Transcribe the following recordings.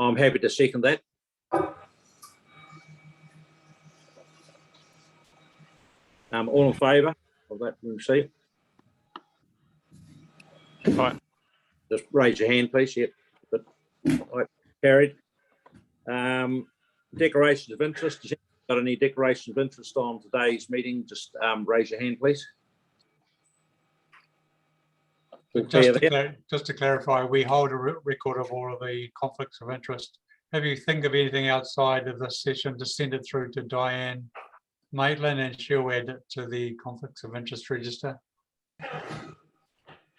I'm happy to second that. All in favour of that receipt? Right. Just raise your hand, please. Yep. But, right, carried. Declarations of interest. Has anyone got any declarations of interest on today's meeting? Just raise your hand, please. Just to clarify, we hold a record of all of the conflicts of interest. Have you think of anything outside of this session, just send it through to Diane Maitland and she'll add it to the conflicts of interest register.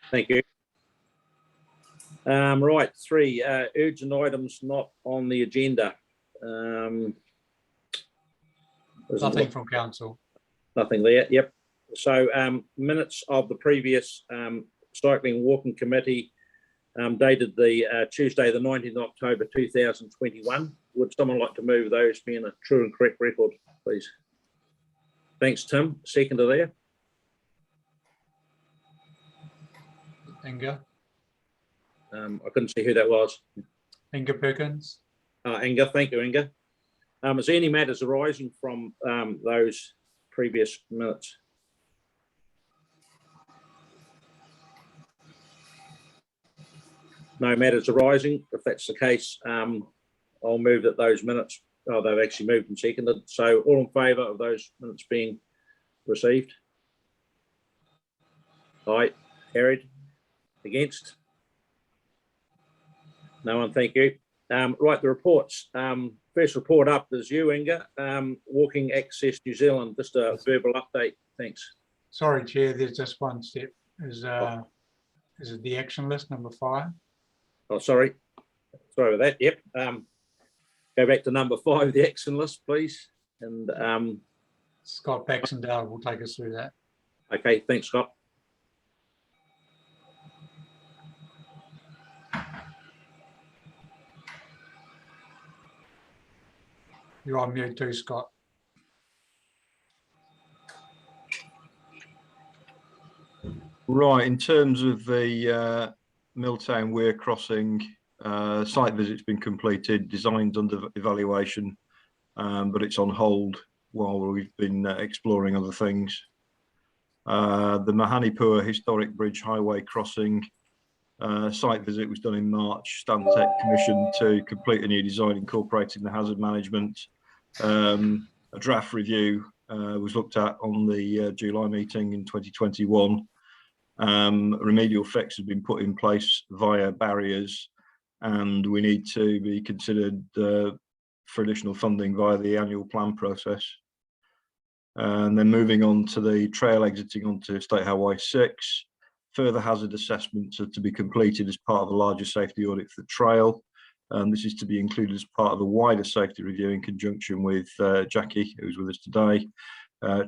Thank you. Right, 3 urgent items not on the agenda. Nothing from council. Nothing there. Yep. So minutes of the previous cycling and walking committee dated the Tuesday, the 19th of October 2021. Would someone like to move those being a true and correct record, please? Thanks, Tim. Seconder there. Inga. I couldn't see who that was. Inga Perkins. Inga, thank you, Inga. Is there any matters arising from those previous minutes? No matters arising. If that's the case, I'll move that those minutes, they've actually moved and seconded. So all in favour of those minutes being received? Aye, carried. Against? No one, thank you. Right, the reports. First report up is you, Inga. Walking Access New Zealand, just a verbal update. Thanks. Sorry, Chair, there's just one step. Is it the action list number 5? Oh, sorry. Sorry about that. Yep. Go back to number 5, the action list, please. And Scott Baxendale will take us through that. Okay, thanks, Scott. You're on mute too, Scott. Right, in terms of the Milltown Weir crossing, site visit's been completed, design's under evaluation, but it's on hold while we've been exploring other things. The Mahinapola Historic Bridge Highway crossing, site visit was done in March. Stantec commissioned to complete a new design incorporating the hazard management. A draft review was looked at on the July meeting in 2021. Remedial fix has been put in place via barriers, and we need to be considered for additional funding via the annual plan process. And then moving on to the trail exiting onto State Highway 6, further hazard assessments are to be completed as part of a larger safety audit for the trail. This is to be included as part of a wider safety review in conjunction with Jackie, who's with us today,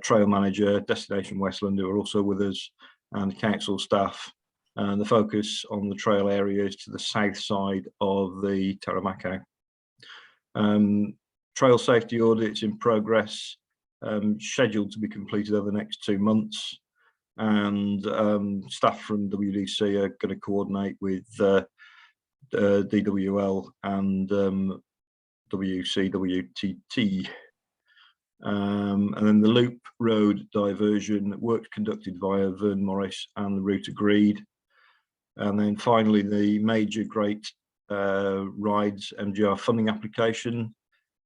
trail manager, Destination Westland, who are also with us, and council staff. And the focus on the trail area is to the south side of the Taramako. Trail safety audits in progress, scheduled to be completed over the next 2 months. And staff from WDC are going to coordinate with DWL and WCWTT. And then the Loop Road diversion, work conducted via Vern Morris and the route agreed. And then finally, the major Great Rides MGR funding application,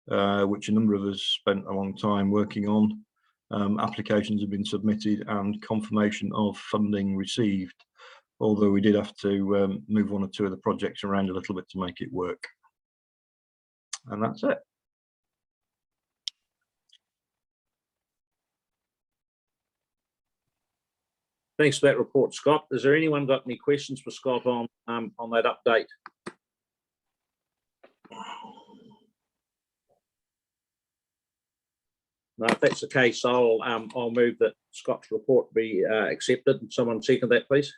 which a number of us spent a long time working on. Applications have been submitted and confirmation of funding received, although we did have to move 1 or 2 of the projects around a little bit to make it work. And that's it. Thanks for that report, Scott. Has there anyone got any questions for Scott on that update? No, if that's the case, I'll move that Scott's report be accepted. Someone second that, please.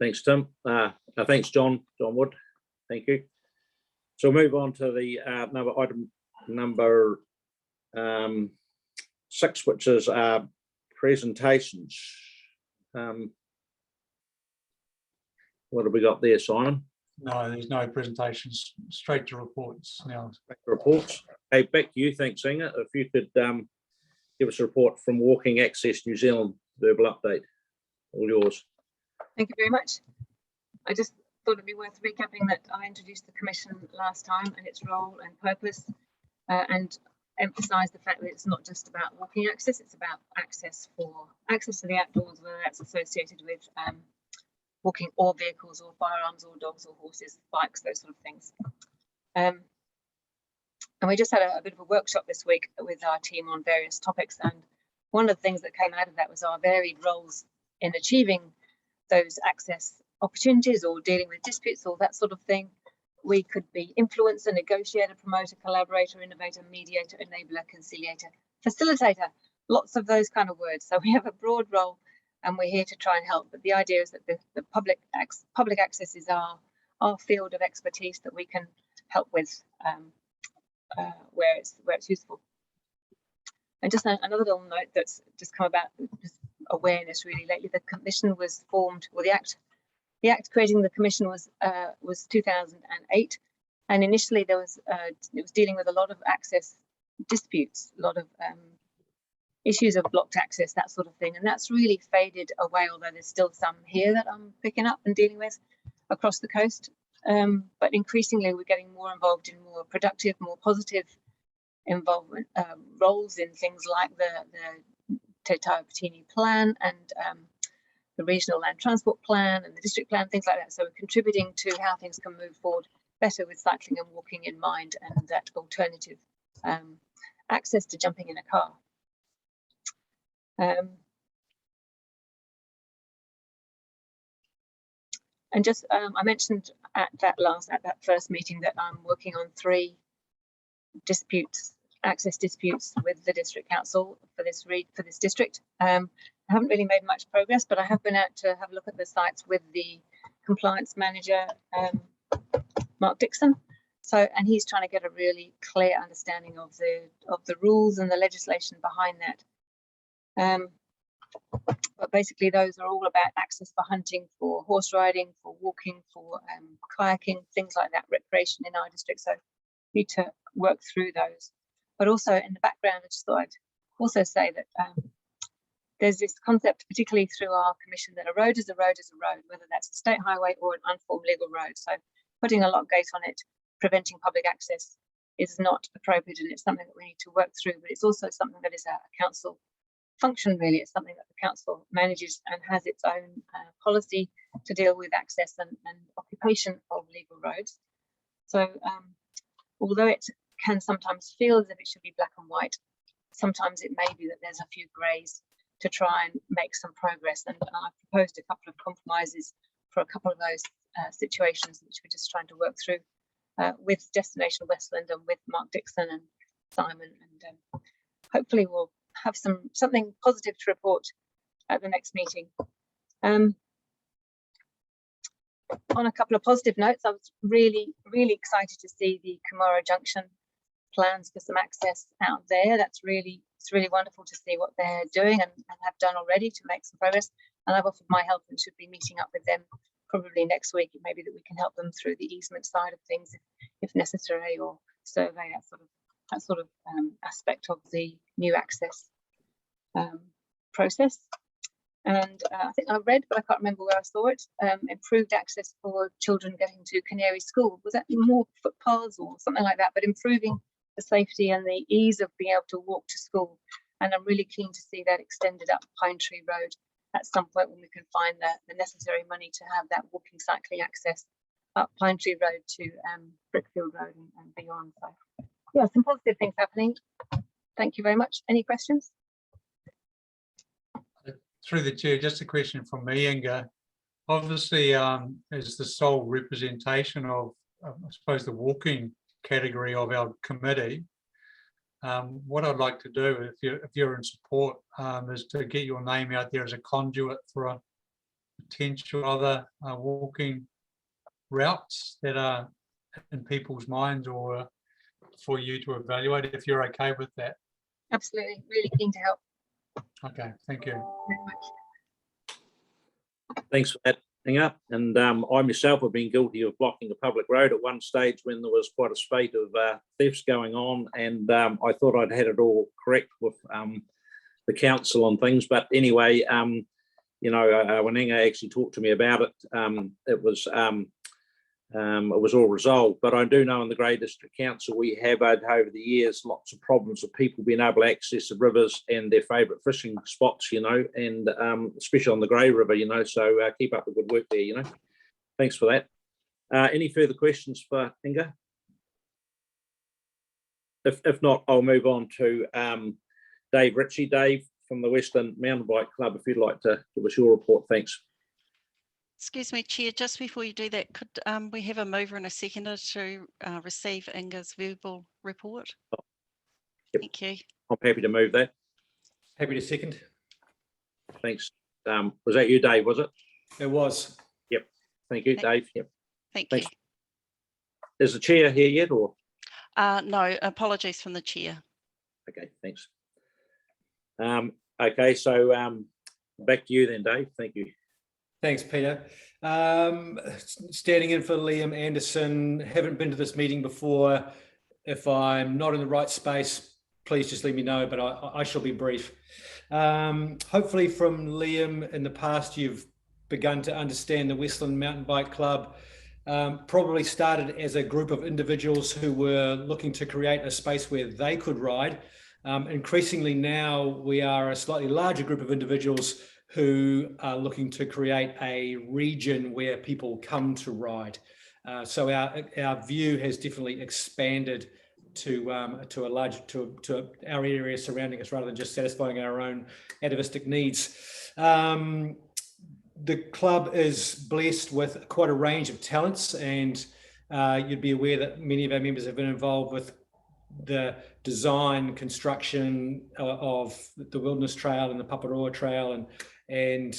Thanks, Tim. Thanks, John Wood. Thank you. So we'll move on to the item number 6, which is presentations. What have we got there, Simon? No, there's no presentations. Straight to reports now. Back to reports. Hey, back to you. Thanks, Inga. If you could give us a report from Walking Access New Zealand, verbal update. All yours. Thank you very much. I just thought it'd be worth recapping that I introduced the Commission last time and its role and purpose, and emphasise the fact that it's not just about walking access, it's about access to the outdoors, whether that's associated with walking or vehicles or firearms or dogs or horses, bikes, those sort of things. And we just had a bit of a workshop this week with our team on various topics, and one of the things that came out of that was our varied roles in achieving those access opportunities or dealing with disputes or that sort of thing. We could be influencer, negotiator, promoter, collaborator, innovator, mediator, enabler, conciliator, facilitator, lots of those kind of words. So we have a broad role and we're here to try and help. But the idea is that the public access is our field of expertise that we can help with where it's useful. And just another little note that's just come about just awareness really lately. The commission was formed, or the act creating the commission was 2008, and initially it was dealing with a lot of access disputes, a lot of issues of blocked access, that sort of thing, and that's really faded away, although there's still some here that I'm picking up and dealing with across the coast. But increasingly we're getting more involved in more productive, more positive involvement roles in things like the Te Taupatini plan and the regional land transport plan and the district plan, things like that. So we're contributing to how things can move forward better with cycling and walking in mind, and that alternative access to jumping in a car. And just I mentioned at that first meeting that I'm working on 3 access disputes with the district council for this district. I haven't really made much progress, but I have been out to have a look at the sites with the compliance manager, Mark Dixon. And he's trying to get a really clear understanding of the rules and the legislation behind that. But basically those are all about access for hunting, for horse riding, for walking, for kayaking, things like that, recreation in our district. So we need to work through those. But also in the background, I just thought I'd also say that there's this concept, particularly through our commission, that a road is a road is a road, whether that's a state highway or an unformed legal road. So putting a lock gate on it, preventing public access, is not appropriate, and it's something that we need to work through. But it's also something that is a council function, really. It's something that the council manages and has its own policy to deal with access and occupation of legal roads. So although it can sometimes feel as if it should be black and white, sometimes it may be that there's a few greys to try and make some progress. And I've proposed a couple of compromises for a couple of those situations, which we're just trying to work through with Destination Westland and with Mark Dixon and Simon, and hopefully we'll have something positive to report at the next meeting. On a couple of positive notes, I was really excited to see the Kumara Junction plans for some access out there. It's really wonderful to see what they're doing and have done already to make some progress. And I've offered my help and should be meeting up with them probably next week. It may be that we can help them through the easement side of things if necessary, or survey that sort of aspect of the new access process. And I think I read, but I can't remember where I saw it, improved access for children getting to Canary School. Was that more footpaths or something like that? But improving the safety and the ease of being able to walk to school. And I'm really keen to see that extended up Pine Tree Road at some point when we can find the necessary money to have that walking, cycling access up Pine Tree Road to Brickfield Road and beyond. So yeah, some positive things happening. Thank you very much. Any questions? Through the chair, just a question from me, Inga. Obviously, as the sole representation of, I suppose, the walking category of our committee, what I'd like to do, if you're in support, is to get your name out there as a conduit for a potential other walking routes that are in people's minds, or for you to evaluate, if you're okay with that. Absolutely, really keen to help. Okay, thank you. Very much. Thanks for that, Inga, and I myself have been guilty of blocking a public road at one stage when there was quite a spate of thefts going on, and I thought I'd had it all correct with the council on things. But anyway, you know, when Inga actually talked to me about it, it was all resolved. But I do know in the Grey District Council we have had over the years lots of problems of people being able to access the rivers and their favourite fishing spots, you know, and especially on the Grey River, you know. So keep up the good work there, you know. Thanks for that. Any further questions for Inga? If not, I'll move on to Dave Ritchie. Dave from the Western Mountain Bike Club, if you'd like to give us your report. Thanks. Excuse me, Chair, just before you do that, could we have a mover and a seconder to receive Inga's verbal report? Yep. Thank you. I'm happy to move that. Happy to second. Thanks. Was that you, Dave, was it? It was. Yep. Thank you, Dave. Yep. Thank Thanks. you. Is the chair here yet, or? No, apologies from the Chair. Okay, thanks. Okay, so back to you then, Dave. Thank you. Thanks, Peter. Standing in for Liam Anderson. Haven't been to this meeting before. If I'm not in the right space, please just let me know, but I shall be brief. Hopefully from Liam, in the past, you've begun to understand the Westland Mountain Bike Club. Probably started as a group of individuals who were looking to create a space where they could ride. Increasingly now, we are a slightly larger group of individuals who are looking to create a region where people come to ride. So our view has definitely expanded to our area surrounding us, rather than just satisfying our own atavistic needs. The club is blessed with quite a range of talents, and you'd be aware that many of our members have been involved with the design, construction of the Wilderness Trail and the Paparoa Trail, and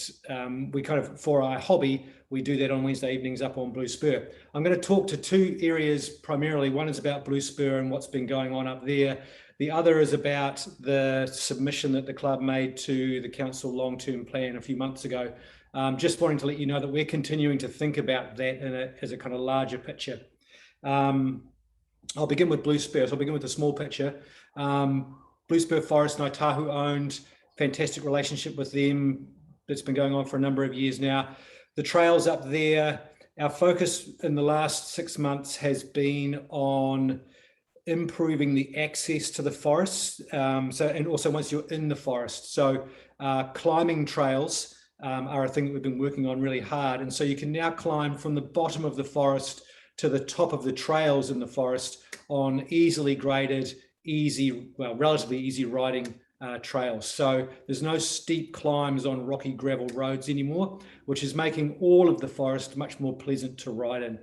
we kind of, for our hobby, we do that on Wednesday evenings up on Blue Spur. I'm going to talk to two areas primarily. One is about Blue Spur and what's been going on up there. The other is about the submission that the club made to the council long-term plan a few months ago. Just wanting to let you know that we're continuing to think about that as a kind of larger picture. I'll begin with Blue Spur. So I'll begin with the small picture. Blue Spur Forest, Ngāi owned, fantastic relationship with them that's been going on for a number of years now. The trails up there, our focus in the last 6 months has been on improving the access to the forest. And also once you're in the forest. So climbing trails are a thing that we've been working on really hard. And so you can now climb from the bottom of the forest to the top of the trails in the forest on easily graded, relatively easy riding trails. So there's no steep climbs on rocky gravel roads anymore, which is making all of the forest much more pleasant to ride in.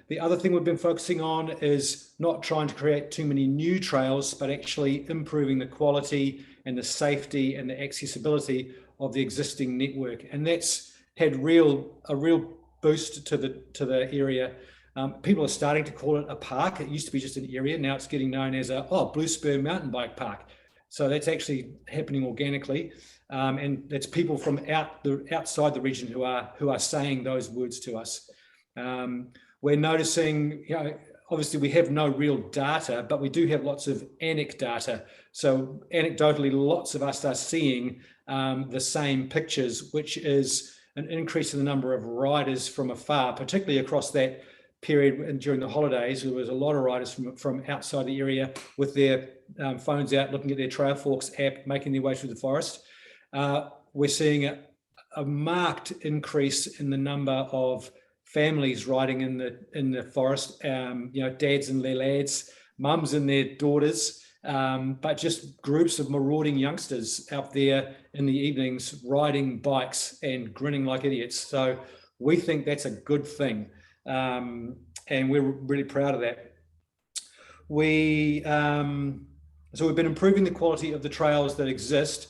The other thing we've been focusing on is not trying to create too many new trails, but actually improving the quality and the safety and the accessibility of the existing network. And that's had a real boost to the area. People are starting to call it a park. It used to be just an area. Now it's getting known as Blue Spur Mountain Bike Park. So that's actually happening organically. And it's people from outside the region who are saying those words to us. We're noticing, obviously we have no real data, but we do have lots of anecdata. So anecdotally, lots of us are seeing the same pictures, which is an increase in the number of riders from afar, particularly across that period during the holidays. There was a lot of riders from outside the area with their phones out, looking at their Trailforks app, making their way through the forest. We're seeing a marked increase in the number of families riding in the forest, dads and their lads, mums and their daughters, but just groups of marauding youngsters out there in the evenings riding bikes and grinning like idiots. So we think that's a good thing. And we're really proud of that. So we've been improving the quality of the trails that exist,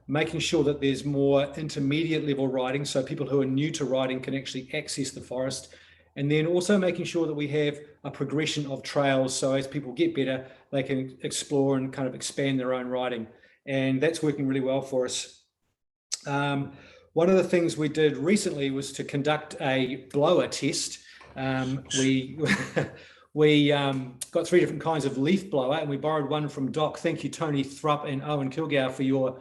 making sure that there's more intermediate level riding, so people who are new to riding can actually access the forest, and then also making sure that we have a progression of trails, so as people get better, they can explore and kind of expand their own riding, and that's working really well for us. one of the things we did recently was to conduct a blower test. We we got 3 different kinds of leaf blower, and we borrowed one from Doc. Thank you, Tony Thrupp and Owen Kilgour, for your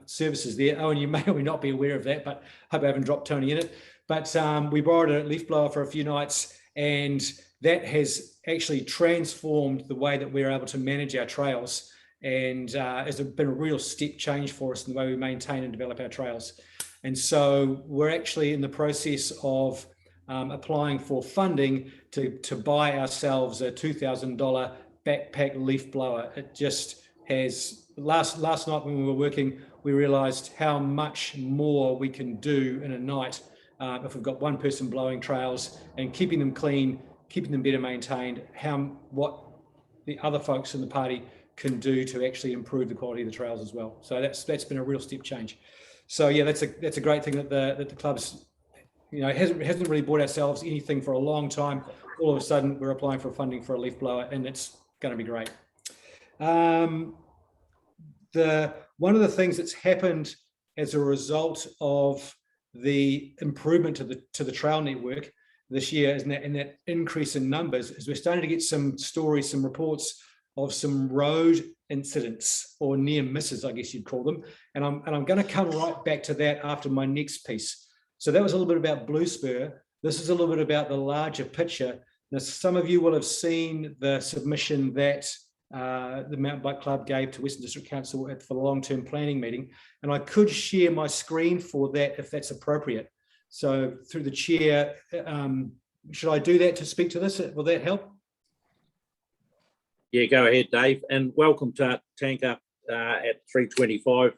services there. Owen, you may or may not be aware of that, but hope I haven't dropped Tony in it. But we borrowed a leaf blower for a few nights, and that has actually transformed the way that we're able to manage our trails, and has been a real step change for us in the way we maintain and develop our trails. And so we're actually in the process of applying for funding to buy ourselves a $2,000 backpack leaf blower. It just has, last night when we were working, we realized how much more we can do in a night if we've got one person blowing trails and keeping them clean, keeping them better maintained, what the other folks in the party can do to actually improve the quality of the trails as well. So that's been a real step change. So yeah, that's a great thing that the club's, you know, hasn't really bought ourselves anything for a long time. All of a sudden we're applying for funding for a leaf blower, and it's going to be great. One of the things that's happened as a result of the improvement to the trail network this year, and that increase in numbers, is we're starting to get some stories, some reports of some road incidents, or near misses, I guess you'd call them. And I'm going to come right back to that after my next piece. So that was a little bit about Blue Spur. This is a little bit about the larger picture. Now, some of you will have seen the submission that the Mountain Bike Club gave to Western District Council for the long-term planning meeting. And I could share my screen for that if that's appropriate. So through the chair, should I do that to speak to this? Will that help? Yeah, go ahead, Dave. And welcome to Tanker at 3:25.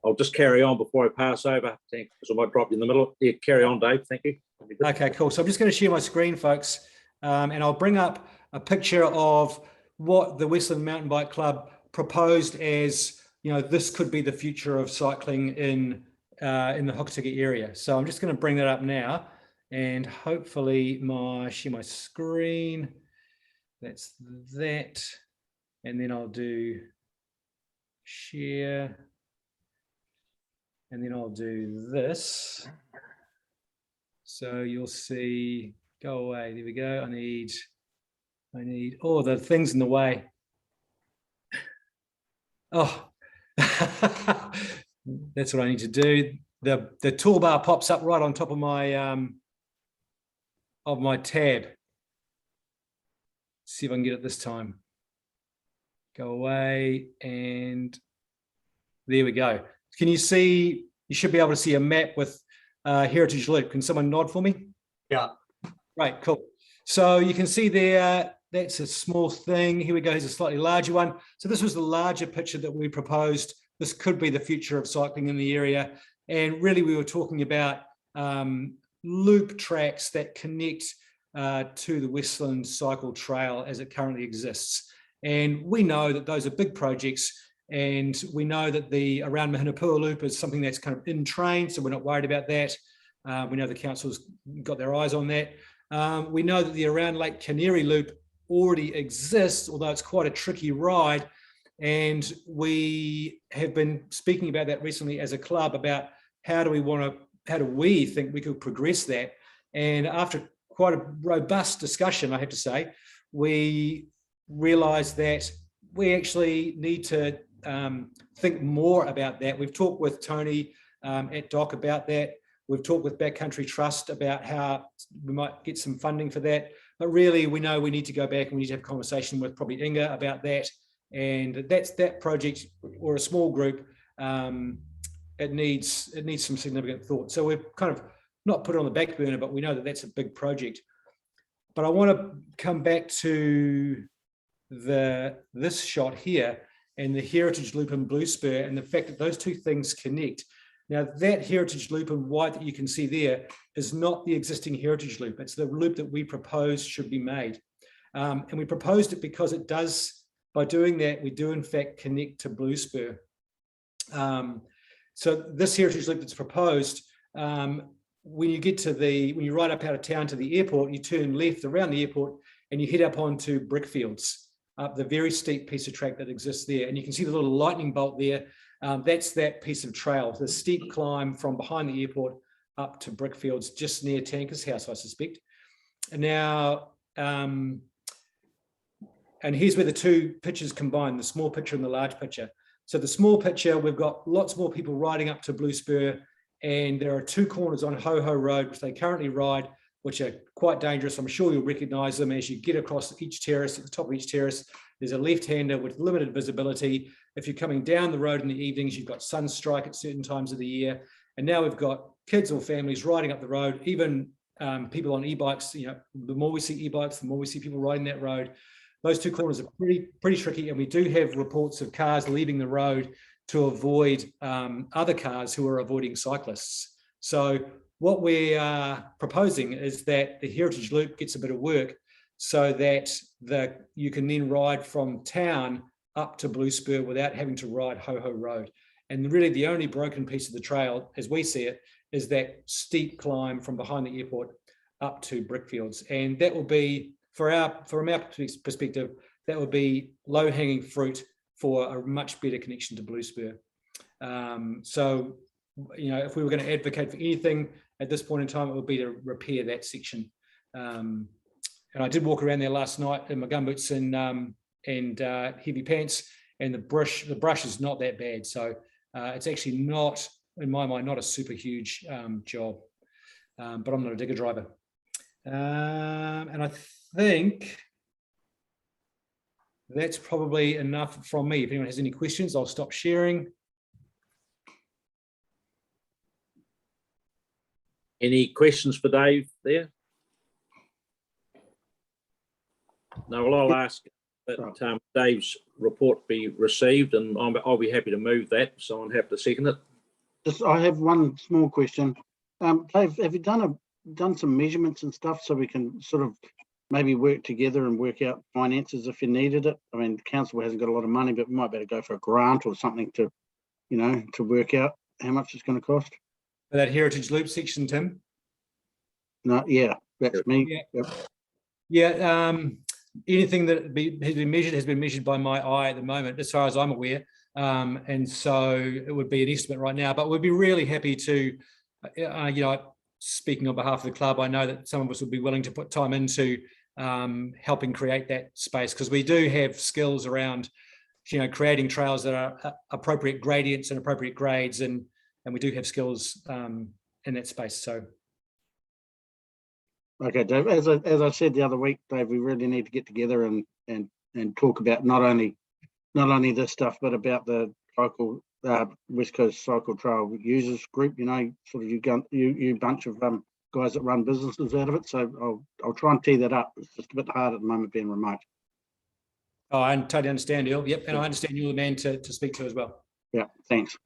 I'll just carry on before I pass over, because I might drop you in the middle. Yeah, carry on, Dave. Thank you. Okay, cool. So I'm just going to share my screen, folks, and I'll bring up a picture of what the Westland Mountain Bike Club proposed as, you know, this could be the future of cycling in the Hokitika area. So I'm just going to bring that up now, and hopefully share my screen. That's that, and then I'll do share. And then I'll do this. So you'll see, go away. There we go. I need, oh, the thing's in the way. Oh, that's what I need to do. The toolbar pops up right on top of my tab. Let's see if I can get it this time. Go away, and there we go. Can you see, you should be able to see a map with Heritage Loop. Can someone nod for me? Yeah. Right, cool. So you can see there, that's a small thing. Here we go, here's a slightly larger one. So this was the larger picture that we proposed. This could be the future of cycling in the area. And really we were talking about loop tracks that connect to the Westland Cycle Trail as it currently exists. And we know that those are big projects. And we know that the around Mahinapola Loop is something that's kind of in train, so we're not worried about that. We know the council's got their eyes on that. We know that the around Lake Canary Loop already exists, although it's quite a tricky ride. And we have been speaking about that recently as a club, about how do we think we could progress that. And after quite a robust discussion, I have to say, we realized that we actually need to think more about that. We've talked with Tony at DOC about that. We've talked with Backcountry Trust about how we might get some funding for that. But really, we know we need to go back and we need to have a conversation with probably Inga about that. And that's that project, or a small group. It needs some significant thought. So we've kind of not put it on the back burner, but we know that that's a big project. But I want to come back to this shot here, and the Heritage Loop and Blue Spur, and the fact that those two things connect. Now, that Heritage Loop in white that you can see there is not the existing Heritage Loop. It's the loop that we proposed should be made. And we proposed it because it does, by doing that, we do in fact connect to Blue Spur. So this Heritage Loop that's proposed, when you ride up out of town to the airport, you turn left around the airport and you head up onto Brickfields, up the very steep piece of track that exists there. And you can see the little lightning bolt there. That's that piece of trail, the steep climb from behind the airport up to Brickfields, just near Tanker's house, I suspect. And now, and here's where the two pictures combine, the small picture and the large picture. So the small picture, we've got lots more people riding up to Blue Spur, and there are two corners on Ho Ho Road, which they currently ride, which are quite dangerous. I'm sure you'll recognise them as you get across each terrace. At the top of each terrace, there's a left-hander with limited visibility. If you're coming down the road in the evenings, you've got sunstrike at certain times of the year. And now we've got kids or families riding up the road, even people on e-bikes. You know, the more we see e-bikes, the more we see people riding that road. Those two corners are pretty tricky, and we do have reports of cars leaving the road to avoid other cars who are avoiding cyclists. So what we are proposing is that the Heritage Loop gets a bit of work so that you can then ride from town up to Blue Spur without having to ride Ho Ho Road. And really the only broken piece of the trail, as we see it, is that steep climb from behind the airport up to Brickfields. And that will be, from our perspective, that would be low-hanging fruit for a much better connection to Blue Spur. So, you know, if we were going to advocate for anything at this point in time, it would be to repair that section. And I did walk around there last night in my gumboots and heavy pants, and the brush is not that bad. So it's actually not, in my mind, not a super huge job. But I'm not a digger driver. And I think that's probably enough from me. If anyone has any questions, I'll stop sharing. Any questions for Dave there? No, well, I'll ask that Dave's report be received, and I'll be happy to move that. So I'm happy to second it. I have one small question. Dave, have you done some measurements and stuff so we can sort of maybe work together and work out finances if you needed it? I mean, the council hasn't got a lot of money, but we might better go for a grant or something to, you know, to work out how much it's going to cost. For that Heritage Loop section, Tim? No, yeah, that's me. Yeah. Yep. Yeah, anything that has been measured by my eye at the moment, as far as I'm aware. And so it would be an estimate right now, but we'd be really happy to, you know, speaking on behalf of the club, I know that some of us would be willing to put time into helping create that space, because we do have skills around, you know, creating trails that are appropriate gradients and appropriate grades, and we do have skills in that space. So. Okay, Dave, as I said the other week, Dave, we really need to get together and talk about not only this stuff, but about the local West Coast Cycle Trail users group. You know, sort of you bunch of guys that run businesses out of it. So I'll try and tee that up. It's just a bit hard at the moment being remote. Oh, I totally understand, Earl. Yep, and I understand you're the man to speak to as well. Yeah, thanks.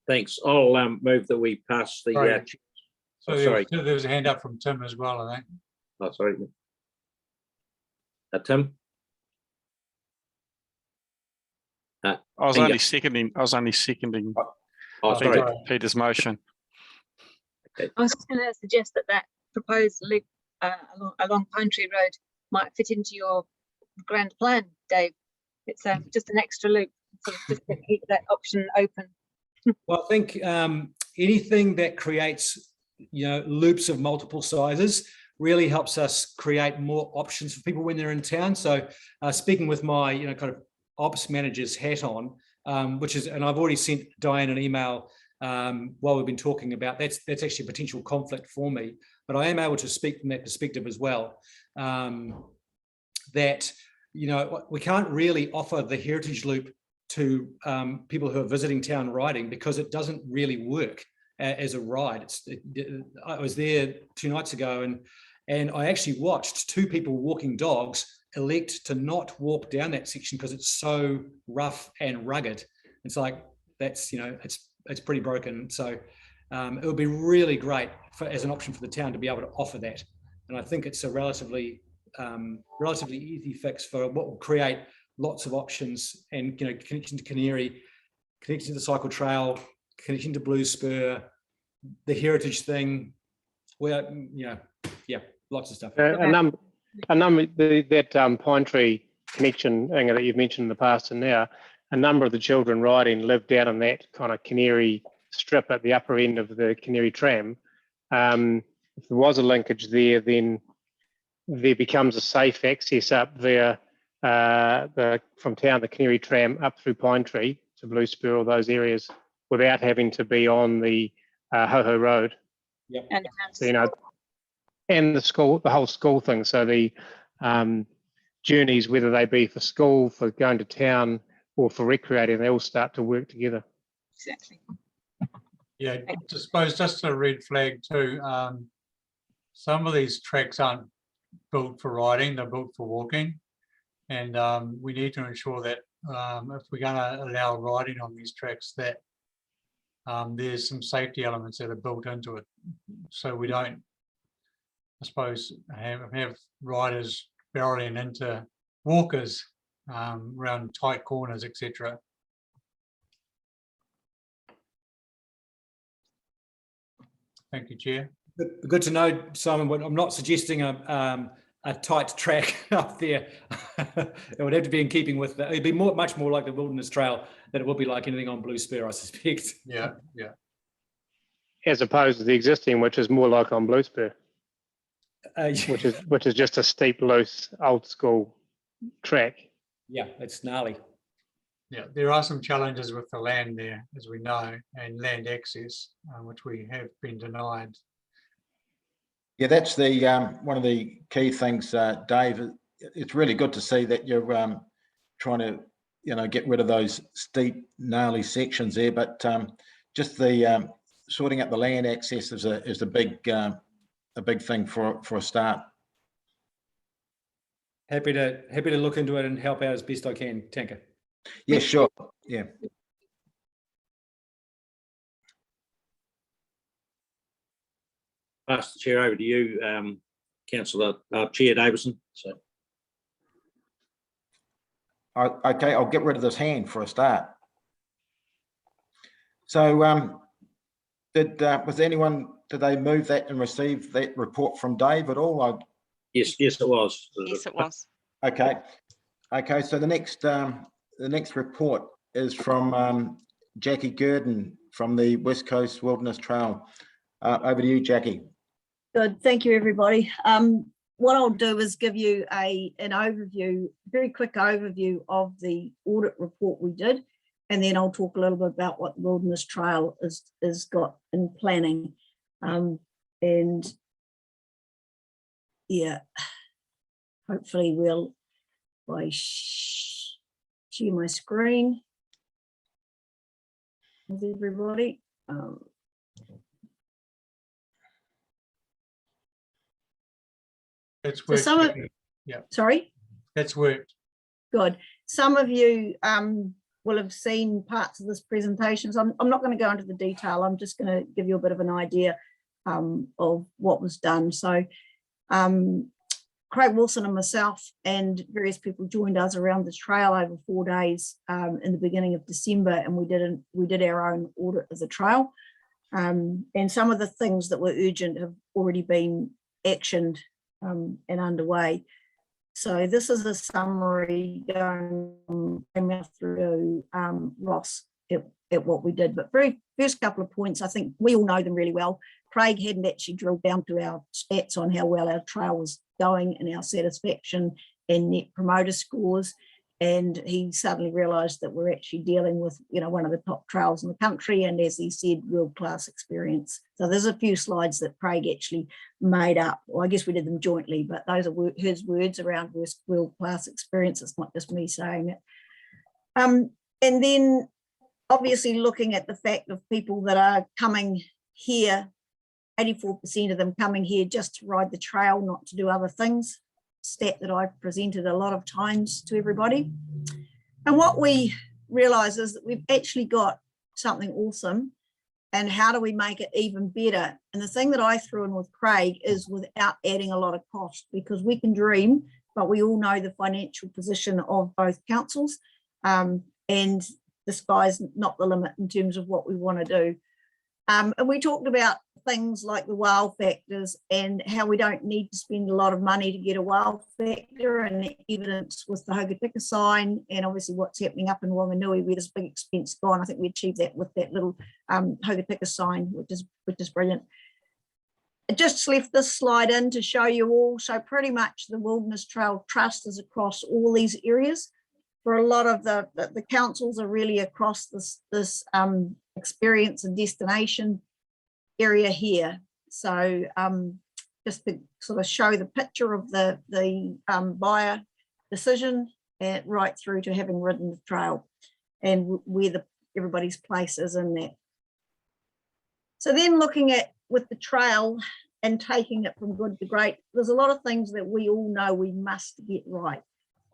Thanks. I'll move that we pass the. Sorry. So sorry. There was a hand up from Tim as well, I think. Oh, sorry. Tim. I was only seconding. Oh, sorry. Peter's motion. I was just going to suggest that proposed loop along Pine Tree Road might fit into your grand plan, Dave. It's just an extra loop, sort of just to keep that option open. Well, I think anything that creates, you know, loops of multiple sizes really helps us create more options for people when they're in town. So speaking with my, you know, kind of ops manager's hat on, which is, and I've already sent Diane an email while we've been talking about, that's actually a potential conflict for me, but I am able to speak from that perspective as well. That, you know, we can't really offer the Heritage Loop to people who are visiting town riding, because it doesn't really work as a ride. I was there 2 nights ago, and I actually watched 2 people walking dogs elect to not walk down that section because it's so rough and rugged. It's like, that's, you know, it's pretty broken. So it would be really great as an option for the town to be able to offer that. And I think it's a relatively easy fix for what will create lots of options, and, you know, connection to Canary, connection to the cycle trail, connection to Blue Spur, the heritage thing, where, you know, yeah, lots of stuff. That Pine Tree connection, Inga, that you've mentioned in the past and now, a number of the children riding live down in that kind of Canary strip at the upper end of the Canary tram. If there was a linkage there, then there becomes a safe access up there from town, the Canary tram up through Pine Tree to Blue Spur, all those areas, without having to be on the Ho-Ho Road. Yep. And So, you know, and the whole school thing. So the journeys, whether they be for school, for going to town, or for recreating, they all start to work together. exactly. Yeah, I suppose just a red flag too. Some of these tracks aren't built for riding, they're built for walking. And we need to ensure that if we're going to allow riding on these tracks, that there's some safety elements that are built into it. So we don't, I suppose, have riders barreling into walkers around tight corners, etc. Thank you, Chair. Good to know, Simon. But I'm not suggesting a tight track up there. It would have to be in keeping with that. It'd be much more like the Wilderness Trail than it would be like anything on Blue Spur, I suspect. Yeah, yeah. As opposed to the existing, which is more like on Blue Spur, Yeah. which is just a steep, loose, old school track. Yeah, it's gnarly. Yeah, there are some challenges with the land there, as we know, and land access, which we have been denied. Yeah, that's the one of the key things, Dave. It's really good to see that you're trying to, you know, get rid of those steep, gnarly sections there. But just the sorting out the land access is a big thing for a start. Happy to look into it and help out as best I can, Tanker. Yeah, sure. Yeah. Pass the chair over to you, Councillor Chair Davison. So, Okay, I'll get rid of this hand for a start. So, was anyone? Did they move that and receive that report from Dave at all? yes, it was. Yes, it was. Okay. So the next report is from Jackie Gurdon from the West Coast Wilderness Trail. Over to you, Jackie. Good, thank you, everybody. What I'll do is give you an overview, very quick overview of the audit report we did, and then I'll talk a little bit about what the Wilderness Trail is got in planning. And yeah, hopefully I share my screen with everybody. It's So worked. some of, yeah, sorry? that's worked. Good. Some of you will have seen parts of this presentation. So I'm not going to go into the detail. I'm just going to give you a bit of an idea of what was done. So Craig Wilson and myself and various people joined us around the trail over 4 days in the beginning of December, and we did our own audit of the trail. And some of the things that were urgent have already been actioned and underway. So this is a summary going through Ross at what we did. But very first couple of points, I think we all know them really well. Craig hadn't actually drilled down to our stats on how well our trail was going and our satisfaction and net promoter scores. And he suddenly realised that we're actually dealing with, you know, one of the top trails in the country, and as he said, world-class experience. So there's a few slides that Craig actually made up. Well, I guess we did them jointly, but those are his words around world-class experience. It's not just me saying it. And then obviously looking at the fact of people that are coming here, 84% of them coming here just to ride the trail, not to do other things. Stat that I've presented a lot of times to everybody. And what we realize is that we've actually got something awesome, and how do we make it even better? And the thing that I threw in with Craig is without adding a lot of cost, because we can dream, but we all know the financial position of both councils, and the sky's not the limit in terms of what we want to do. And we talked about things like the wow factors and how we don't need to spend a lot of money to get a wow factor, and the evidence with the Hokitika sign and obviously what's happening up in Wanganui where there's big expense gone. I think we achieved that with that little Hokitika sign, which is brilliant. I just left this slide in to show you all. So pretty much the Wilderness Trail Trust is across all these areas. For a lot of the councils are really across this experience and destination area here. So just to sort of show the picture of the buyer decision and right through to having ridden the trail and where everybody's place is in that. So then looking at with the trail and taking it from good to great, there's a lot of things that we all know we must get right.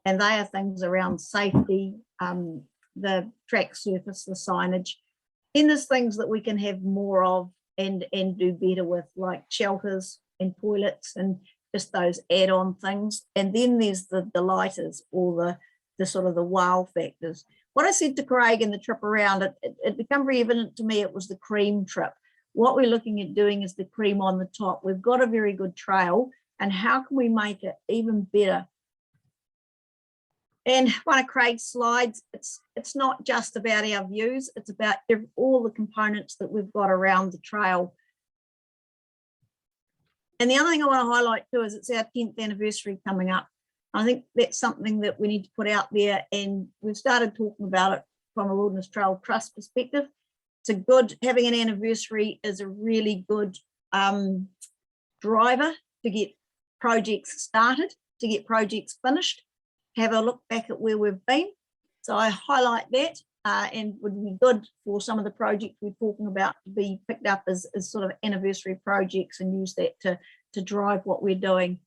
And they are things around safety, the track surface, the signage. Then there's things that we can have more of and do better with, like shelters and toilets and just those add-on things. And then there's the delighters or the sort of the wow factors. What I said to Craig in the trip around, it became very evident to me it was the cream trip. What we're looking at doing is the cream on the top. We've got a very good trail, and how can we make it even better? And one of Craig's slides, it's not just about our views, it's about all the components that we've got around the trail. And the other thing I want to highlight too is it's our 10th anniversary coming up. I think that's something that we need to put out there, and we've started talking about it from a Wilderness Trail Trust perspective. It's a good, having an anniversary is a really good driver to get projects started, to get projects finished. Have a look back at where we've been. So I highlight that and would be good for some of the projects we're talking about to be picked up as sort of anniversary projects and use that to drive what we're doing.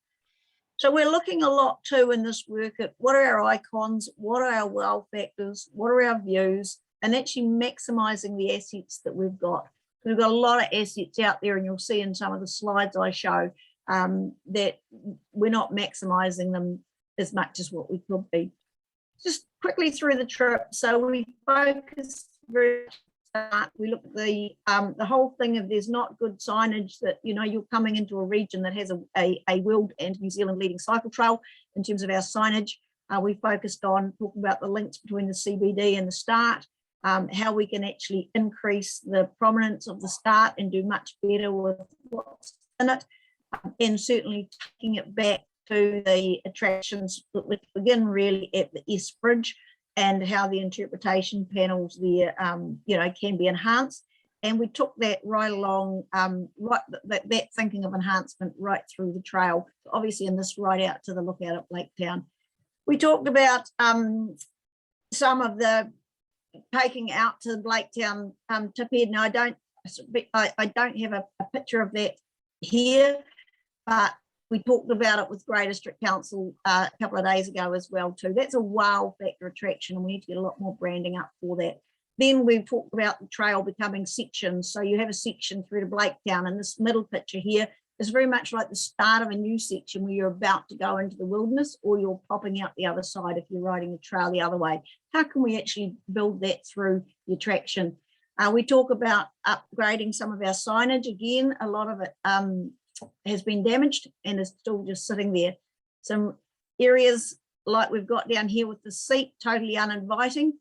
So we're looking a lot too in this work at what are our icons, what are our wow factors, what are our views, and actually maximising the assets that we've got. We've got a lot of assets out there, and you'll see in some of the slides I show that we're not maximising them as much as what we could be. Just quickly through the trip. So we focus very we look at the whole thing of there's not good signage that, you know, you're coming into a region that has a world and New Zealand leading cycle trail in terms of our signage. We focused on talking about the links between the CBD and the start, how we can actually increase the prominence of the start and do much better with what's in it, and certainly taking it back to the attractions which begin really at the S Bridge and how the interpretation panels there, you know, can be enhanced. And we took that right along, that thinking of enhancement right through the trail, obviously in this right out to the lookout at Blaketown. We talked about some of the taking out to Blaketown tip head. Now I don't have a picture of that here, but we talked about it with Great District Council a couple of days ago as well too. That's a wow factor attraction, and we need to get a lot more branding up for that. Then we talked about the trail becoming sections. So you have a section through to Blaketown, and this middle picture here is very much like the start of a new section where you're about to go into the wilderness, or you're popping out the other side if you're riding the trail the other way. How can we actually build that through the attraction? We talk about upgrading some of our signage. Again, a lot of it has been damaged and is still just sitting there. Some areas like we've got down here with the seat, totally uninviting.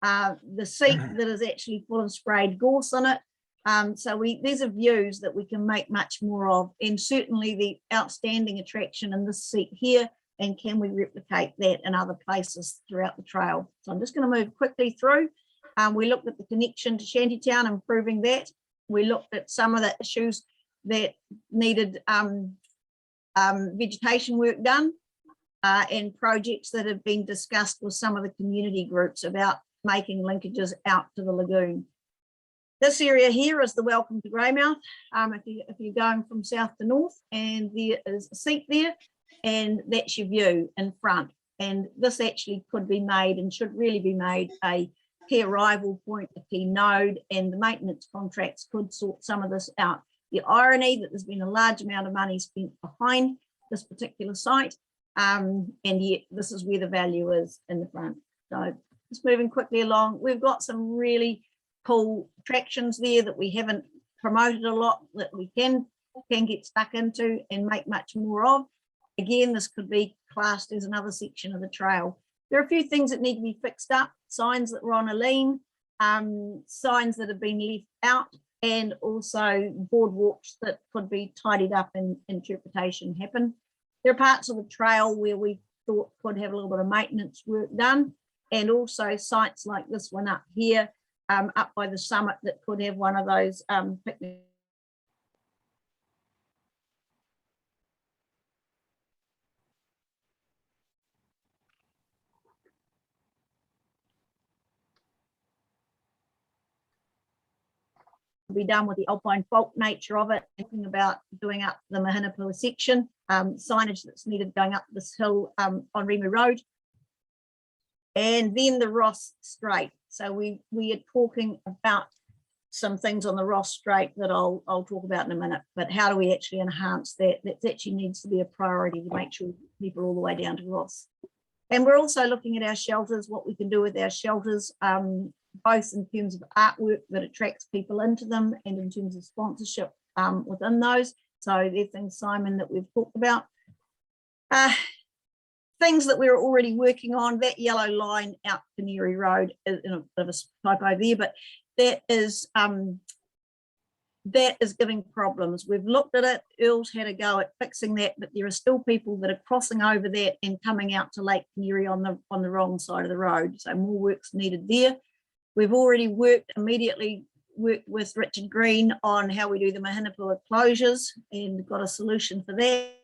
The seat that is actually full of sprayed gorse in it. So these are views that we can make much more of, and certainly the outstanding attraction in this seat here, and can we replicate that in other places throughout the trail? So I'm just going to move quickly through. We looked at the connection to Shantytown, improving that. We looked at some of the issues that needed vegetation work done, and projects that have been discussed with some of the community groups about making linkages out to the lagoon. This area here is the Welcome to Greymouth. If you're going from south to north, and there is a seat there, and that's your view in front. And this actually could be made, and should really be made, a key arrival point, a key node, and the maintenance contracts could sort some of this out. The irony that there's been a large amount of money spent behind this particular site, and yet this is where the value is in the front. So just moving quickly along, we've got some really cool attractions there that we haven't promoted a lot that we can get stuck into and make much more of. Again, this could be classed as another section of the trail. There are a few things that need to be fixed up, signs that were on a lean, signs that have been left out, and also boardwalks that could be tidied up and interpretation happen. There are parts of the trail where we thought could have a little bit of maintenance work done, and also sites like this one up here, up by the summit, that could have one of those picnic. Be done with the alpine fault nature of it, thinking about doing up the Mahinapola section, signage that's needed going up this hill on Remu Road, and then the Ross Strait. So we are talking about some things on the Ross Strait that I'll talk about in a minute, but how do we actually enhance that? That actually needs to be a priority to make sure people all the way down to Ross. And we're also looking at our shelters, what we can do with our shelters, both in terms of artwork that attracts people into them and in terms of sponsorship within those. So they're things, Simon, that we've talked about. Things that we're already working on, that yellow line out Canary Road, in a bit of a typo there, but that is giving problems. We've looked at it, Earl's had a go at fixing that, but there are still people that are crossing over that and coming out to Lake Canary on the wrong side of the road. So more work's needed there. We've already immediately worked with Richard Green on how we do the Mahinapola closures and got a solution for that.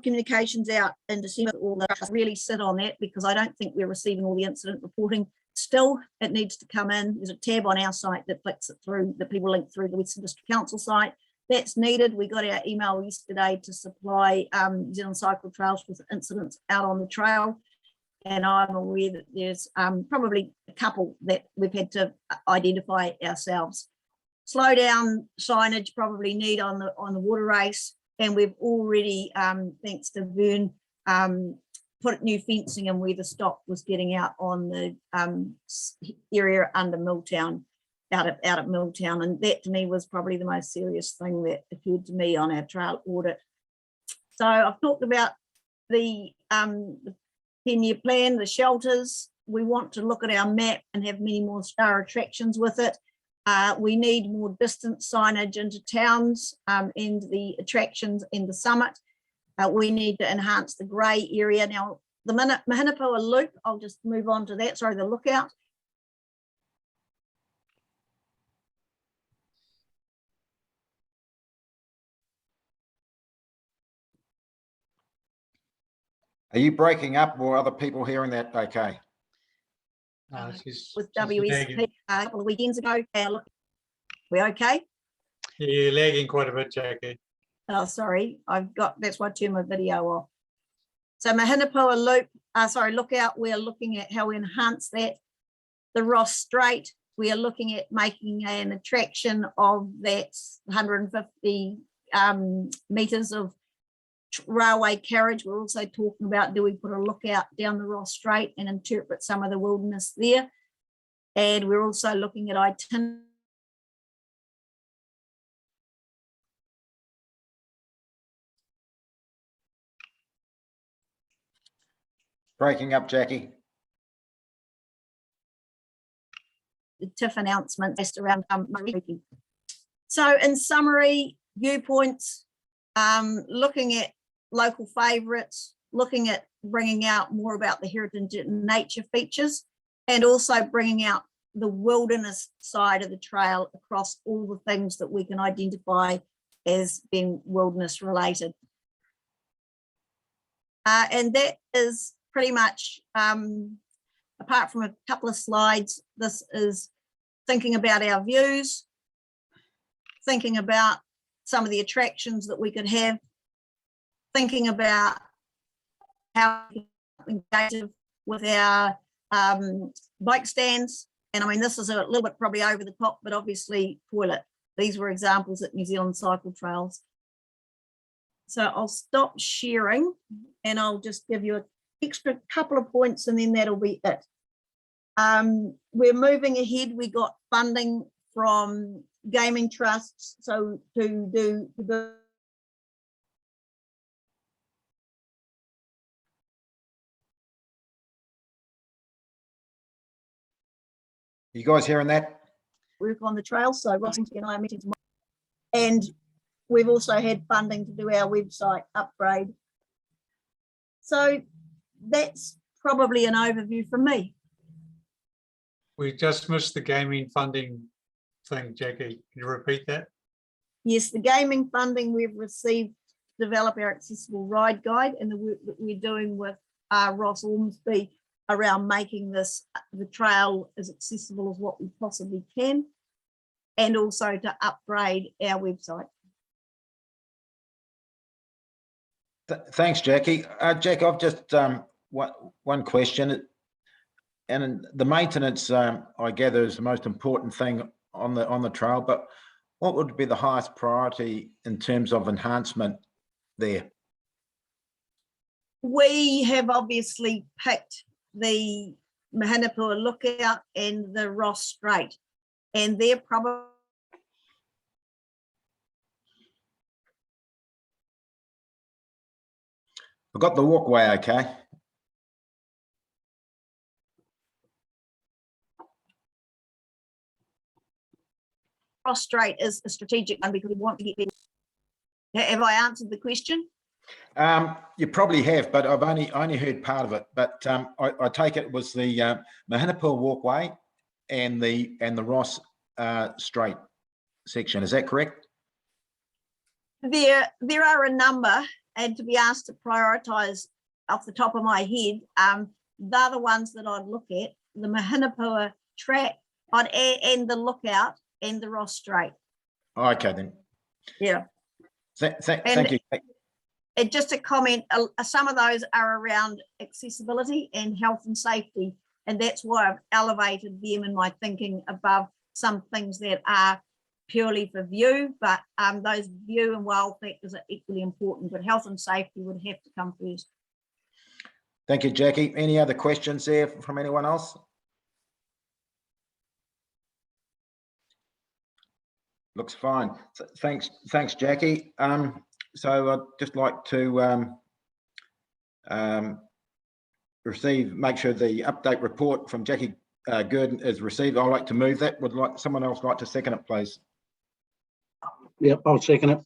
Communications out in December, all the really sit on that, because I don't think we're receiving all the incident reporting. Still, it needs to come in. There's a tab on our site that flicks it through, that people link through the Western District Council site. That's needed. We got our email yesterday to supply New Zealand Cycle Trails with incidents out on the trail, and I'm aware that there's probably a couple that we've had to identify ourselves. Slow down signage probably need on the water race, and we've already, thanks to Vern, put new fencing in where the stock was getting out on the area under Milltown, out at Milltown, and that to me was probably the most serious thing that occurred to me on our trail audit. So I've talked about the 10-year plan, the shelters. We want to look at our map and have many more star attractions with it. We need more distance signage into towns and the attractions in the summit. We need to enhance the grey area. Now, the Mahinapola Loop, I'll just move on to that, sorry, the lookout. Are you breaking up, or other people hearing that okay? With WSP a couple of weekends ago, we okay? Yeah, you're lagging quite a bit, Jackie. Oh, sorry, that's why I turned my video off. So Mahinapola Loop, lookout, we're looking at how we enhance that. The Ross Strait, we are looking at making an attraction of that 150 metres of railway carriage. We're also talking about, do we put a lookout down the Ross Strait and interpret some of the wilderness there? And we're also looking at itinerary. Breaking up, Jackie. The TIF announcement based around So in summary, viewpoints, looking at local favourites, looking at bringing out more about the heritage and nature features, and also bringing out the wilderness side of the trail across all the things that we can identify as being wilderness related. And that is pretty much, apart from a couple of slides, this is thinking about our views, thinking about some of the attractions that we could have, thinking about how we engage with our bike stands. And I mean, this is a little bit probably over the top, but obviously toilet. These were examples at New Zealand Cycle Trails. So I'll stop sharing and I'll just give you an extra couple of points and then that'll be it. We're moving ahead. We got funding from gaming trusts. So to do You guys hearing that? work on the trail. So Rossington and I are meeting tomorrow. And we've also had funding to do our website upgrade. So that's probably an overview from me. We just missed the gaming funding thing, Jackie. Can you repeat that? Yes, the gaming funding we've received to develop our accessible ride guide and the work that we're doing with Ross Ormsby around making this, the trail as accessible as what we possibly can, and also to upgrade our website. Thanks, Jackie. Jack, I've just one question. And the maintenance, I gather, is the most important thing on the trail. But what would be the highest priority in terms of enhancement there? We have obviously picked the Mahinapola Lookout and the Ross Strait, and they're probably I've got the walkway, okay. Ross Strait is a strategic one because we want to get there. Have I answered the question? You probably have, but I've only heard part of it. But I take it was the Mahinapola walkway and the Ross Strait section. Is that correct? There are a number, and to be asked to prioritise off the top of my head, they're the ones that I'd look at: the Mahinapola track, and the Lookout, and the Ross Strait. Okay then. Yeah. Thank you. And just a comment, some of those are around accessibility and health and safety, and that's why I've elevated them in my thinking above some things that are purely for view, but those view and wow factors are equally important, but health and safety would have to come first. Thank you, Jackie. Any other questions there from anyone else? Looks fine. Thanks, Jackie. So I'd just like to make sure the update report from Jackie Gurdon is received. I'd like to move that. Would someone else like to second it, please? Yep, I'll second it.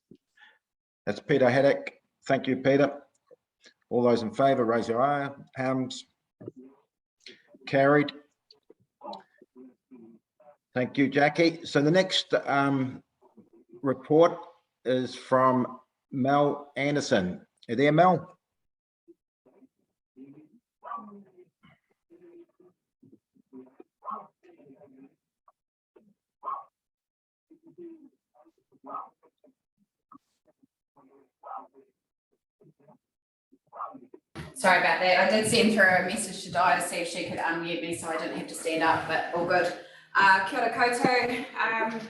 That's Peter Haddock. Thank you, Peter. All those in favour, raise your eye. Hands. Carried. Thank you, Jackie. So the next report is from Mel Anderson. Are you there, Mel? Sorry about that. I did send her a message to Di to see if she could unmute me so I didn't have to stand up, but all good. Kia ora koutou,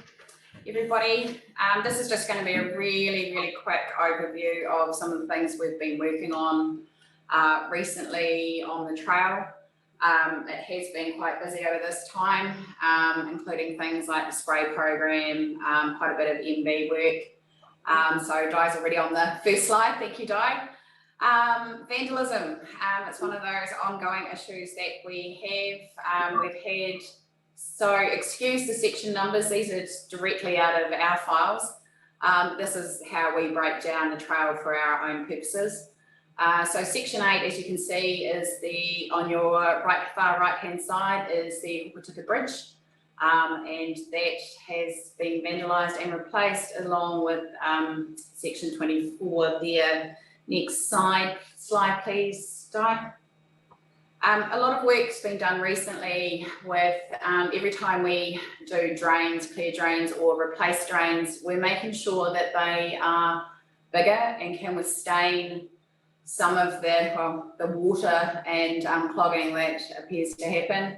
everybody. This is just going to be a really quick overview of some of the things we've been working on recently on the trail. It has been quite busy over this time, including things like the spray program, quite a bit of MV work. So Di's already on the first slide. Thank you, Di. Vandalism, it's one of those ongoing issues that we have. We've had, so excuse the section numbers, these are directly out of our files. This is how we break down the trail for our own purposes. So section 8, as you can see, is on your far right hand side is the Hukutuka Bridge, and that has been vandalised and replaced along with section 24 there. Next slide, please, Di. A lot of work's been done recently with every time we do drains, clear drains or replace drains, we're making sure that they are bigger and can withstand some of the water and clogging that appears to happen.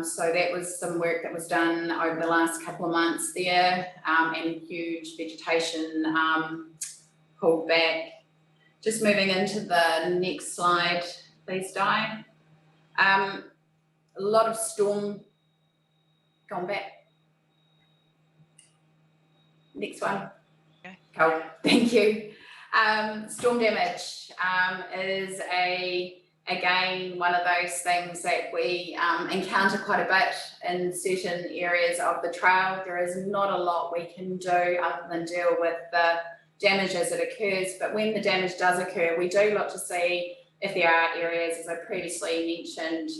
So that was some work that was done over the last couple of months there, and huge vegetation pulled back. Just moving into the next slide, please, Di. A lot of storm, gone back. Next one. Okay. Cool, thank you. Storm damage is again one of those things that we encounter quite a bit in certain areas of the trail. There is not a lot we can do other than deal with the damage as it occurs, but when the damage does occur, we do look to see if there are areas, as I previously mentioned,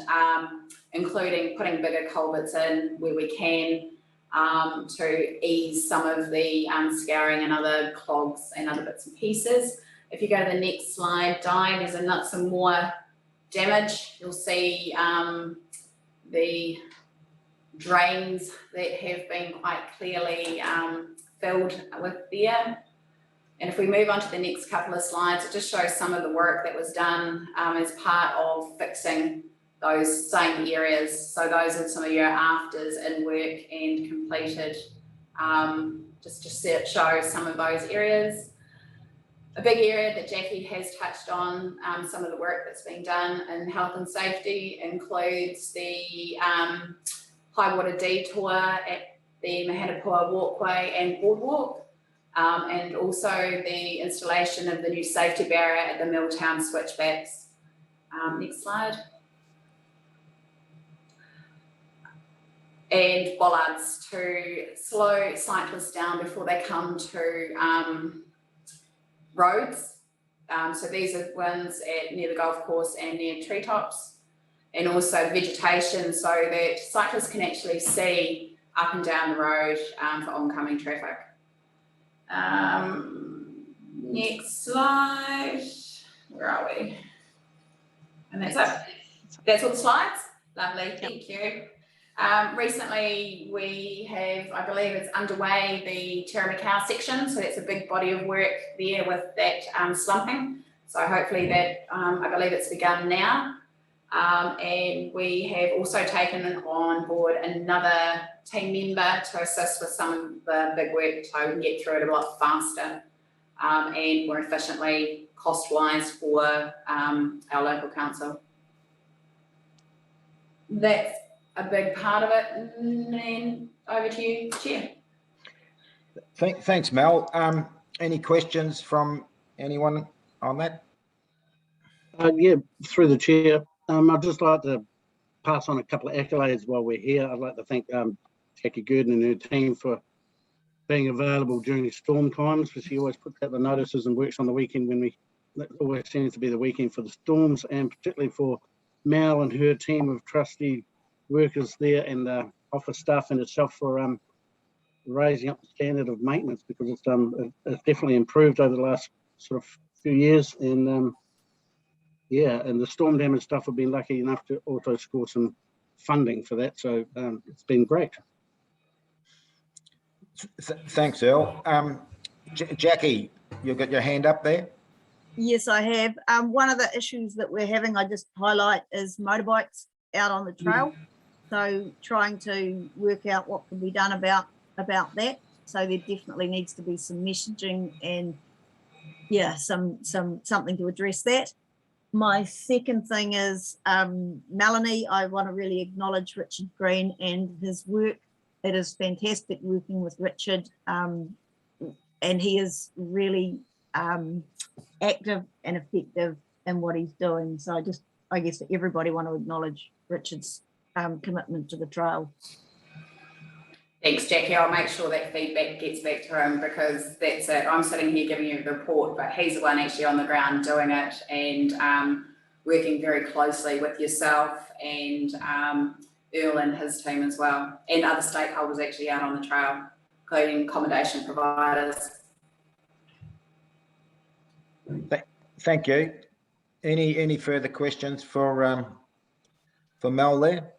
including putting bigger culverts in where we can, to ease some of the scouring and other clogs and other bits and pieces. If you go to the next slide, Di, there's some more damage. You'll see the drains that have been quite clearly filled with there. And if we move on to the next couple of slides, it just shows some of the work that was done as part of fixing those same areas. So those are some of your afters in work and completed, just to show some of those areas. A big area that Jackie has touched on, some of the work that's been done in health and safety includes the high water detour at the Mahinapola walkway and boardwalk, and also the installation of the new safety barrier at the Milltown switchbacks. Next slide. And bollards to slow cyclists down before they come to roads. So these are ones near the golf course and near treetops, and also vegetation so that cyclists can actually see up and down the road for oncoming traffic. Next slide. Where are we? And that's it. That's all the slides. Lovely, thank you. Recently we have, I believe it's underway, the Tiramicow section, so that's a big body of work there with that slumping. So hopefully that, I believe it's begun now. And we have also taken on board another team member to assist with some of the big work so we can get through it a lot faster and more efficiently cost-wise for our local council. That's a big part of it, and then over to you, Chair. Thanks, Mel. Any questions from anyone on that? Yeah, through the chair. I'd just like to pass on a couple of accolades while we're here. I'd like to thank Jackie Gurdon and her team for being available during storm times, because she always puts out the notices and works on the weekend that always seems to be the weekend for the storms, and particularly for Mel and her team of trusty workers there and the office staff in itself for raising up the standard of maintenance, because it's definitely improved over the last sort of few years. And yeah, and the storm damage stuff, have been lucky enough to also score some funding for that, so it's been great. Thanks, Earl. Jackie, you've got your hand up there. Yes, I have. One of the issues that we're having, I just highlight, is motorbikes out on the trail. So trying to work out what can be done about that. So there definitely needs to be some messaging and yeah, something to address that. My second thing is Melanie. I want to really acknowledge Richard Green and his work. It is fantastic working with Richard, and he is really active and effective in what he's doing. So I guess everybody want to acknowledge Richard's commitment to the trail. Thanks, Jackie. I'll make sure that feedback gets back to him, because that's it. I'm sitting here giving you the report, but he's the one actually on the ground doing it and working very closely with yourself and Earl and his team as well, and other stakeholders actually out on the trail, including accommodation providers. Thank you. Any further questions for Mel there?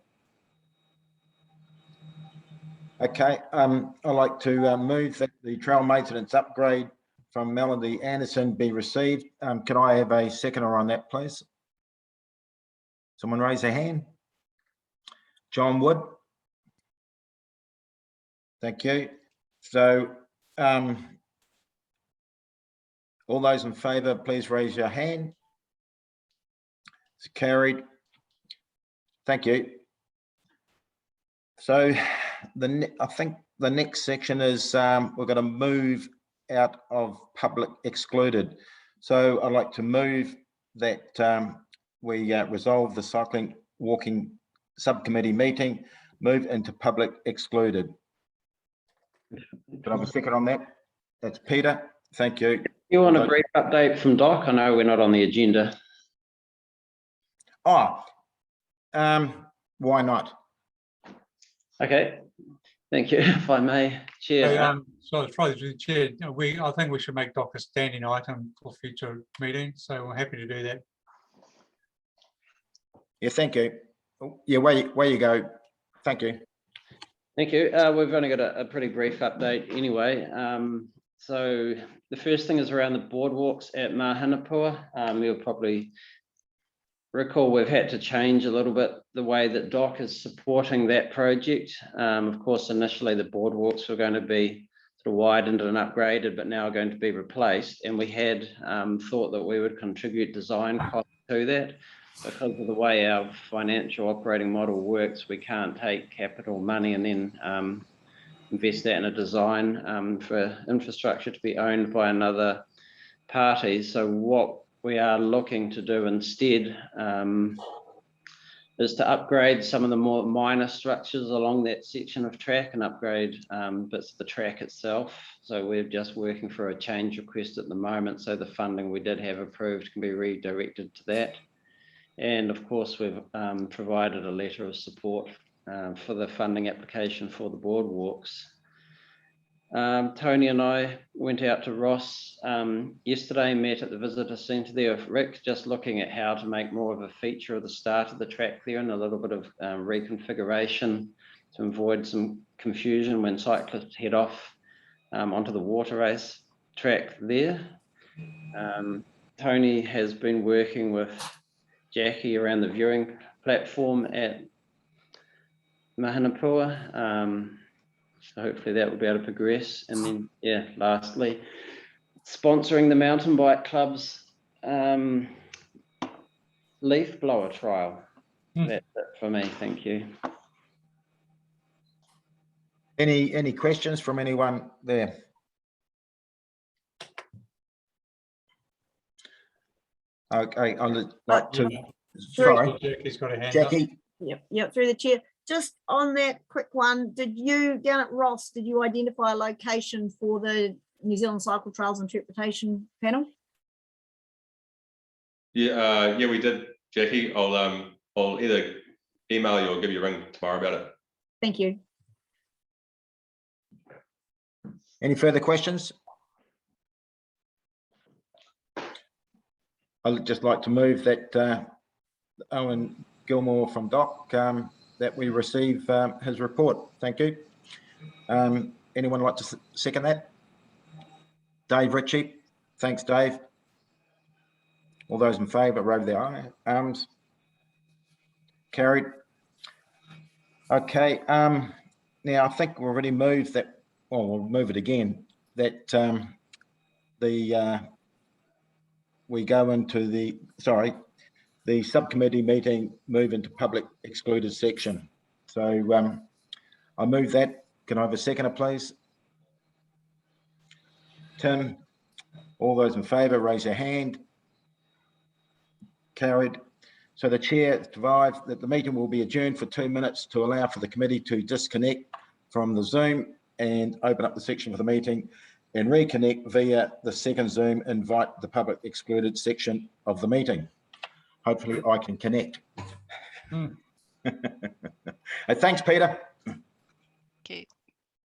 Okay, I'd like to move that the trail maintenance upgrade from Melody Anderson be received. Can I have a seconder on that, please? Someone raise their hand. John Wood. Thank you. So All those in favour, please raise your hand. It's carried. Thank you. So I think the next section is we're going to move out of public excluded. So I'd like to move that we resolve the cycling walking subcommittee meeting, move into public excluded. Can I have a second on that? That's Peter. Thank you. You want a brief update from Doc? I know we're not on the agenda. Oh, why not? Okay, thank you. If I may, Chair. So through the chair, I think we should make Doc a standing item for future meetings. So we're happy to do that. Yeah, thank you. Yeah, where you go. Thank you. Thank you. We've only got a pretty brief update anyway. So the first thing is around the boardwalks at Mahinapola. You'll probably recall we've had to change a little bit the way that Doc is supporting that project. Of course, initially the boardwalks were going to be sort of widened and upgraded, but now are going to be replaced. And we had thought that we would contribute design costs to that. Because of the way our financial operating model works, we can't take capital money and then invest that in a design for infrastructure to be owned by another party. So what we are looking to do instead is to upgrade some of the more minor structures along that section of track and upgrade bits of the track itself. So we're just working for a change request at the moment, so the funding we did have approved can be redirected to that. And of course, we've provided a letter of support for the funding application for the boardwalks. Tony and I went out to Ross yesterday, met at the visitor centre there with Rick, just looking at how to make more of a feature of the start of the track there and a little bit of reconfiguration to avoid some confusion when cyclists head off onto the water race track there. Tony has been working with Jackie around the viewing platform at Mahinapola. So hopefully that will be able to progress. And then, yeah, lastly, sponsoring the mountain bike club's leaf blower trial. That's it for me. Thank you. Any questions from anyone there? Okay, I'd like to. Sorry, Jackie's got a hand Jackie. up. Yep, through the chair. Just on that quick one, did you, down at Ross, did you identify a location for the New Zealand Cycle Trails Interpretation Panel? Yeah, we did, Jackie. I'll either email you or give you a ring tomorrow about it. Thank you. Any further questions? I'd just like to move that Owen Gilmore from Doc, that we receive his report. Thank you. Anyone like to second that? Dave Ritchie. Thanks, Dave. All those in favour, raise their arms. Carried. Okay. Now I think we've already moved that. Well, we'll move it again. That we go into the subcommittee meeting, move into public excluded section. So I move that. Can I have a seconder, please? Tim. All those in favour, raise your hand. Carried. So the chair advised that the meeting will be adjourned for 2 minutes to allow for the committee to disconnect from the Zoom and open up the section for the meeting and reconnect via the second Zoom, invite the public excluded section of the meeting. Hopefully I can connect. Thanks, Peter. Okay.